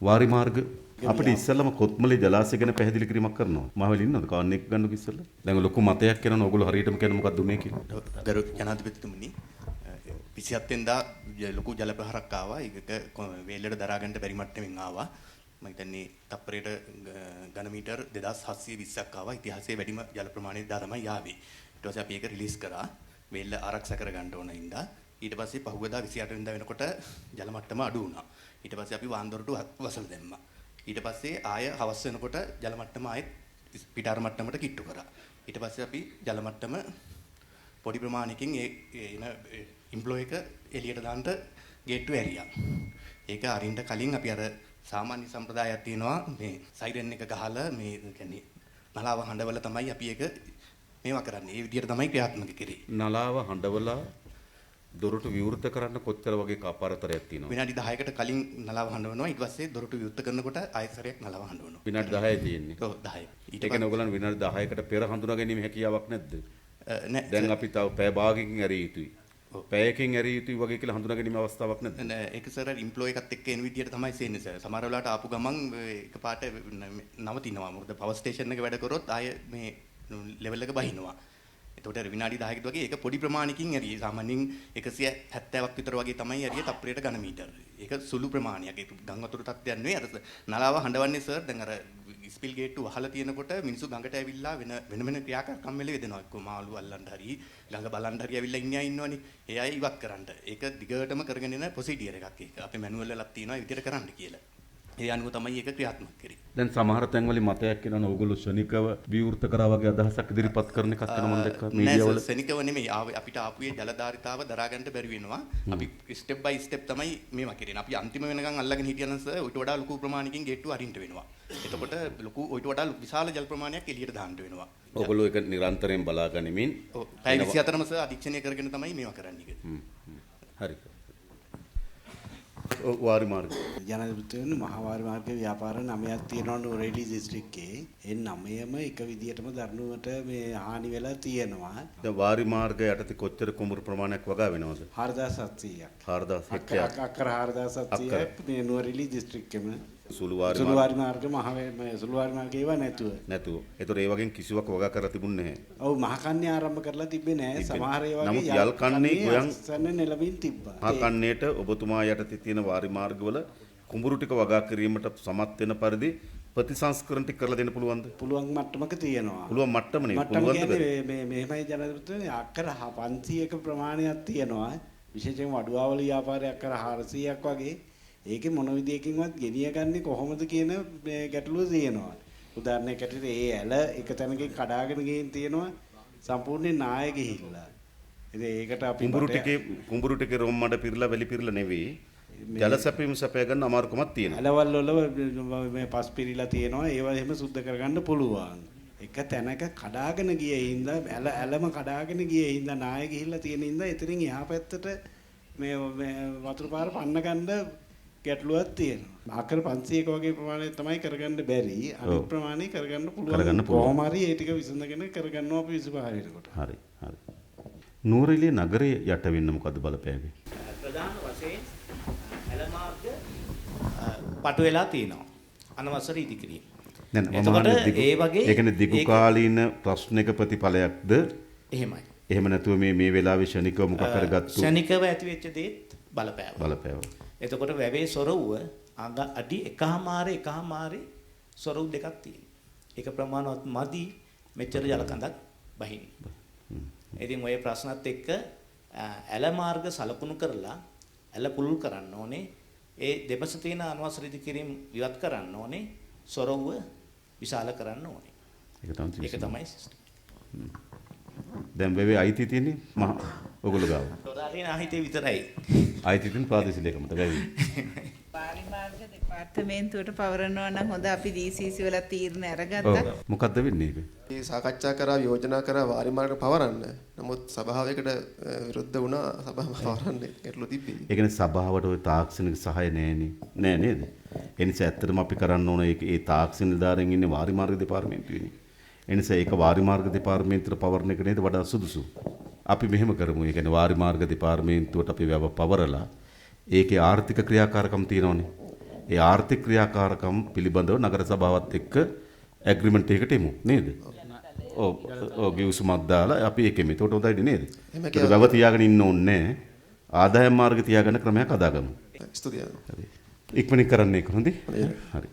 වාරි මාර්ග අපිට ඉස්සෙල්ලම කොත්මලේ ජලාශය ගැන පැහැදිලි කිරීමක් කරනවා. මහවැලි ඉන්නවද? කාන් එක ගන්නකො ඉස්සෙල්ලා. දැන් ලොකු මතයක් කරනවා ඕගොල්ලෝ හරියටම කියන මොකක්ද උනේ කියලා. ගරු ජනාධිපතිතුමනි 27 වෙනිදා ලොකු ජල ප්‍රහාරයක් ආවා. ඒක වේලට දරා ගන්න බැරි මට්ටමින් ආවා. මම හිතන්නේ තප්පරයට ඝන මීටර් 2720ක් ආවා. ඉතිහාසයේ වැඩිම ජල ප්‍රමාණය දා තමයි ආවේ. ඊට පස්සේ අපි ඒක රිලීස් කරා. වේල්ල ආරක්ෂා කර ගන්න ඕන හින්දා. ඊට පස්සේ පහුවදා 28 වෙනිදා වෙනකොට ජල මට්ටම අඩු වුණා. ඊට පස්සේ අපි වාන්දොරට වසල දැම්මා. ඊට පස්සේ ආය හවස් වෙනකොට ජල මට්ටම ආයෙත් පිටාර මට්ටමට කිට්ටු කරා. ඊට පස්සේ අපි ජල මට්ටම පොඩි ප්‍රමාණයකින් එන ඉම්ප්ලොයි එක එළියට දාන්න ගේට්ටුව ඇරියා. ඒක අරින්න කලින් අපි අර සාමාන්‍ය සම්ප්‍රදායක් තියෙනවා මේ සයිරන් එක ගහලා මේ කියන්නේ නලාව හඬවල තමයි අපි ඒක මේවා කරන්නේ. ඒ විදිහට තමයි ක්‍රියාත්මක කරේ. නලාව හඬවලා දොරටු විවෘත කරන්න කොච්චර වගේ කාපාරතරයක් තියෙනවද? විනාඩි 10කට කලින් නලාව හඬවනවා. ඊට පස්සේ දොරටු විවෘත කරනකොට ආයෙසරයක් නලාව හඬවනවා. විනාඩි 10යි තියෙන්නේ. ඔව් 10යි. ඊට කියන්නේ ඔයගොල්ලන් විනාඩි 10කට පෙර හඳුනා ගැනීම හැකියාවක් නැද්ද? නෑ. දැන් අපි තව පැය භාගයකින් ඇරිය යුතුයි. පැයකින් ඇරිය යුතුයි වගේ කියලා හඳුනා ගැනීම අවස්ථාවක් නැද්ද? නෑ ඒක සර් ඉම්ප්ලොයි එකත් එක්ක එන විදියට තමයි සෙන්නේ සර්. සමහර වෙලාවට ආපු ගමන් එකපාරට නවතිනවා. මොකද පවර් ස්ටේෂන් එක වැඩ කරොත් ආයේ මේ ලෙවල් එක බහිනවා. එතකොට විනාඩි 10කට වගේ ඒක පොඩි ප්‍රමාණයකින් ඇරියේ. සාමාන්‍යයෙන් 170ක් විතර වගේ තමයි ඇරියේ තප්පරයට ඝන මීටර. ඒක සුළු ප්‍රමාණයක්. ඒක ගම් වතුර තත්ත්වයක් නෙවෙයි. අර නලාව හඬවන්නේ සර් දැන් අර ස්පිල් ගේට්ටු වහලා තියෙනකොට මිනිස්සු ගඟට ඇවිල්ලා වෙන ක්‍රියාකාරකම් වල යෙදෙනවා. එක්ක මාළු අල්ලන්න හරි ගඟ බලන්න හරි ඇවිල්ලා ඉන්නේ අය ඉන්නවනේ. ඒ අය ඉවත් කරන්න. ඒක දිගටම කරගෙන යන ප්‍රොසීඩියර් එකක් ඒක. අපේ මැනුවල් වලක් තියෙනවා ඒ විදිහට කරන්න කියලා. ඒ අනුව තමයි ඒක ක්‍රියාත්මක කරේ. දැන් සමහර තැන්වල මතයක් කියනවා ඕගොල්ලෝ ශනිකව විවෘත කරා වගේ අදහසක් ඉදිරිපත් කරන එකක් වෙන මම දැක්කා මීඩියා වල. නෑ ශනිකව නෙමෙයි. අපිට ආපුවේ ජලධාරිතාව දරා ගන්න බැරි වෙනවා. අපි ස්ටෙප් බයි ස්ටෙප් තමයි මේවා කරන්නේ. අපි අන්තිම වෙනකන් අල්ලගෙන හිටියනම් සර් ඊට වඩා ලොකු ප්‍රමාණයකින් ගේට්ටු අරින්න වෙනවා. එතකොට ලොකු ඊට වඩා විශාල ජල ප්‍රමාණයක් එළියට දාන්න වෙනවා. ඕගොල්ලෝ ඒක නිරන්තරයෙන් බලා ගනිමින් ඔව් පැය 24ම සර් අධීක්ෂණය කරගෙන තමයි මේවා කරන්නේ. හරි. වාරි මාර්ග ජනාධිපතිතුමනි මහා වාරි මාර්ග ව්‍යාපාර 9ක් තියෙනවා නුවරඑළිය දිස්ත්‍රික්කයේ. ඒ 9ම එක විදියටම දරණුවට මේ හානි වෙලා තියෙනවා. දැන් වාරි මාර්ගය යටතේ කොච්චර කුඹුරු ප්‍රමාණයක් වගා වෙනවද? 4700ක්. 4700ක්. අක්කර 4700ක් මේ නුවරඑළිය දිස්ත්‍රික්කෙම සුළු වාරි මාර්ග සුළු වාරි මාර්ග ඒවා නැතුව. ඒතර ඒ වගේ කිසිවක් වගා කරලා තිබුණේ නැහැ. ඔව් මහ කන්නේ ආරම්භ කරලා තිබ්බේ නැහැ. සමහර ඒවා නමුත් යල් කන්නේ ගොයන් සන්න නෙලමින් තිබ්බා. මහ කන්නේට ඔබතුමා යටතේ තියෙන වාරි මාර්ගවල කුඹුරු ටික වගා කිරීමට සමත් වෙන පරිදි ප්‍රතිසංස්කරණ ටික කරලා දෙන්න පුළුවන්ද? පුළුවන් මට්ටමක තියෙනවා. පුළුවන් මට්ටම නෙවෙයි. පුළුවන්ද? මේ මෙහෙමයි ජනාධිපතිතුමනි අක්කර 500ක ප්‍රමාණයක් තියෙනවා. විශේෂයෙන්ම වඩුවාවල ව්‍යාපාරයක් අක්කර 400ක් වගේ. ඒකේ මොන විදියකින්වත් ගෙනිය ගන්නේ කොහොමද කියන මේ ගැටලුව තියෙනවා. උදාහරණයක් ඇටියට ඒ ඇල එක තැනකින් කඩාගෙන ගිහින් තියෙනවා සම්පූර්ණයෙන් නාය ගිහිල්ලා. ඉතින් ඒකට අපි කුඹුරු ටිකේ රොම් මඩ පිරලා වැලි පිරලා නෙවෙයි. ජල සැපීම සැපය ගන්න අමාරුකමක් තියෙනවා. ඇලවල් වල මේ පස් පිරීලා තියෙනවා. ඒවා එහෙම සුද්ධ කරගන්න පුළුවන්. එක තැනක කඩාගෙන ගියේ හින්දා ඇලම කඩාගෙන ගියේ හින්දා නාය ගිහිල්ලා තියෙන හින්දා එතනින් එහා පැත්තට මේ වතුර පාර පන්න ගන්න ගැටලුවක් තියෙනවා. අක්කර 500ක වගේ ප්‍රමාණයක් තමයි කරගන්න බැරි. අනිත් ප්‍රමාණය කරගන්න පුළුවන්. කොහොම හරි ඒ ටික විසඳගෙන කරගන්නවා අපි 25 වෙනකොට. හරි. නුවරඑළිය නගරයේ යට වෙන්න මොකද බලපෑවේ? ප්‍රධාන වශයෙන් ඇල මාර්ග පටු වෙලා තියෙනවා. අනවසර ඉදිකිරීම. ඒ කියන්නේ දිගු කාලීන ප්‍රශ්නික ප්‍රතිඵලයක්ද? එහෙමයි. එහෙම නැතුව මේ වෙලාවේ ශනිකව මොකක් කරගත්තු ශනිකව ඇති වෙච්ච දේත් බලපෑවා. එතකොට වැවේ සොරවුව අඩි 1.5 සොරවු දෙකක් තියෙනවා. ඒක ප්‍රමාණවත් මදි මෙච්චර ජල කඳක් බහින්න. ඉතින් ඔය ප්‍රශ්නත් එක්ක ඇල මාර්ග සලකුණු කරලා ඇල පුළුල් කරන්න ඕනේ. ඒ දෙපස තියෙන අනවසර ඉදිකිරීම ඉවත් කරන්න ඕනේ. සොරවුව විශාල කරන්න ඕනේ. ඒක තමයි සිස්ටම්. දැන් වෙවේ අයිති තියෙන්නේ ඔයගොල්ලෝ ගාව. තොරාරින අහිතේ විතරයි. අයිති තියෙන ප්‍රාදේශීය ලේකමට වෙවි. පාරිමාර්ග දෙපාර්තමේන්තුවට පවරනවා නම් හොඳ අපි DCC වල තීරණ අරගත්තා. මොකද්ද වෙන්නේ ඒක? මේ සාකච්ඡා කරා යෝජනා කරා වාරිමාර්ග පවරන්න. නමුත් සභාවයකට විරුද්ධ වුණා. සභාව පවරන්නේ ගැටලු තිබ්බේ. ඒ කියන්නේ සභාවට ওই තාක්ෂණික සහාය නෑනේ. නෑ නේද? ඒ නිසා ඇත්තටම අපි කරන්න ඕන ඒ තාක්ෂණ නිලධාරීන් ඉන්නේ වාරිමාර්ග දෙපාර්තමේන්තුවේනේ. ඒ නිසා ඒක වාරිමාර්ග දෙපාර්තමේන්තුවට පවරන එක නේද වඩා සුදුසු. අපි මෙහෙම කරමු. ඒ කියන්නේ වාරිමාර්ග දෙපාර්තමේන්තුවට අපි වැව පවරලා ඒකේ ආර්ථික ක්‍රියාකාරකම් තියෙනවනේ. ඒ ආර්ථික ක්‍රියාකාරකම් පිළිබඳව නගර සභාවත් එක්ක ඇග්‍රීමන්ට් එකකට එමු නේද? ඔව් ගිවිසුමක් දාලා අපි ඒකෙම. ඒකට හොඳයි නේද? ඒක ගව තියාගෙන ඉන්න ඕනේ නැහැ. ආදායම් මාර්ග තියාගන්න ක්‍රමයක් හදාගමු. ස්තුතියි. ඉක්මනින් කරන්නේ කොහොමද? හරි.